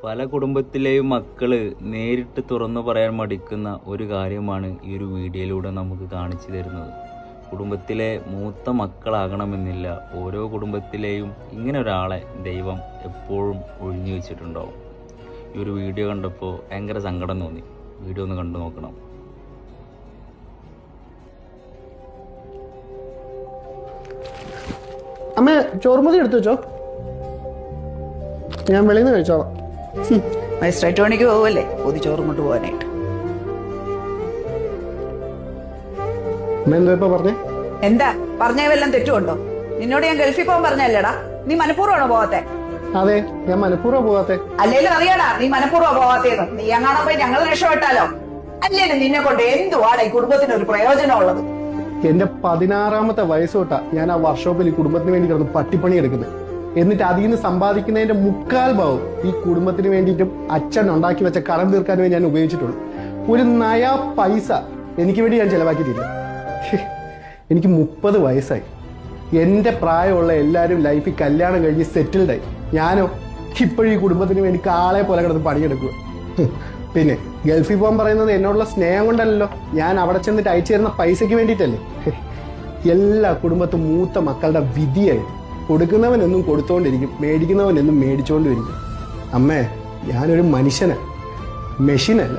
പല കുടുംബത്തിലെയും മക്കള് നേരിട്ട് തുറന്നു പറയാൻ മടിക്കുന്ന ഒരു കാര്യമാണ് ഈ ഒരു വീഡിയോയിലൂടെ നമുക്ക് കാണിച്ചു തരുന്നത്. കുടുംബത്തിലെ മൂത്ത മക്കളാകണമെന്നില്ല, ഓരോ കുടുംബത്തിലെയും ഇങ്ങനെ ഒരാളെ ദൈവം എപ്പോഴും ഒഴിഞ്ഞു വെച്ചിട്ടുണ്ടാവും. ഈ ഒരു വീഡിയോ കണ്ടപ്പോൾ ഭയങ്കര സങ്കടം തോന്നി. വീഡിയോ ഒന്ന് കണ്ടു നോക്കണം. അമ്മ ചോറുമതി എടുത്തു വെച്ചോ, ഞാൻ വെളിയിൽ നിന്ന് കഴിച്ചോളാം. മജിസ്ട്രേറ്റ് പണിക്ക് പോവല്ലേ പൊതി ചോറും കൊണ്ട് പോകാനായിട്ട്. അമ്മ എന്താ ഇപ്പൊ പറഞ്ഞേ? എന്താ പറഞ്ഞ വല്ലതും തെറ്റുണ്ടോ? നിന്നോട് ഞാൻ ഗൾഫിൽ പോകാൻ പറഞ്ഞല്ലേടാ, നീ മനഃപൂർവ്വമാണോ പോകാത്തെ? അതെ, ഞാൻ മനഃപൂർവ്വം പോകാത്തെ. അല്ലേലും അറിയാടാ നീ മനഃപൂർവ്വം പോകാത്തേന്ന്. നീ എങ്ങാണോ പോയി ഞങ്ങൾ രക്ഷപ്പെട്ടാലോ? അല്ലേലും നിന്നെ കൊണ്ട് എന്തുവാടാ ഈ കുടുംബത്തിന് ഒരു പ്രയോജനം ഉള്ളത്? എന്റെ 16ാമത്തെ വയസ്സ് തൊട്ടാ ഞാൻ ആ വർക്ക്ഷോപ്പിൽ ഈ കുടുംബത്തിന് വേണ്ടി കിടന്ന് പട്ടിപ്പണി എടുക്കുന്നത്. എന്നിട്ട് അതിൽ നിന്ന് സമ്പാദിക്കുന്നതിന്റെ 3/4 ഭാഗം ഈ കുടുംബത്തിന് വേണ്ടിയിട്ടും അച്ഛൻ ഉണ്ടാക്കി വെച്ച കടം തീർക്കാനുമേ ഞാൻ ഉപയോഗിച്ചിട്ടുള്ളൂ. ഒരു നയാ പൈസ എനിക്ക് വേണ്ടി ഞാൻ ചെലവാക്കിയിട്ടില്ല. എനിക്ക് 30 വയസ്സായി. എന്റെ പ്രായമുള്ള എല്ലാവരും ലൈഫിൽ കല്യാണം കഴിഞ്ഞ് സെറ്റിൽഡായി. ഞാനോ ഇപ്പോഴും ഈ കുടുംബത്തിന് വേണ്ടി കാളെ പോലെ കിടന്ന് പണിയെടുക്കുക. പിന്നെ ഗൾഫിൽ പോകാൻ പറയുന്നത് എന്നോടുള്ള സ്നേഹം കൊണ്ടല്ലോ, ഞാൻ അവിടെ ചെന്നിട്ട് അയച്ചു തരുന്ന പൈസയ്ക്ക് വേണ്ടിയിട്ടല്ലേ. എല്ലാ കുടുംബത്തും മൂത്ത മക്കളുടെ വിധിയായി. കൊടുക്കുന്നവനെന്നും കൊടുത്തോണ്ടിരിക്കും, മേടിക്കുന്നവനെന്നും മേടിച്ചോണ്ടിരിക്കും. അമ്മേ, ഞാനൊരു മനുഷ്യനാ, മെഷീനല്ല.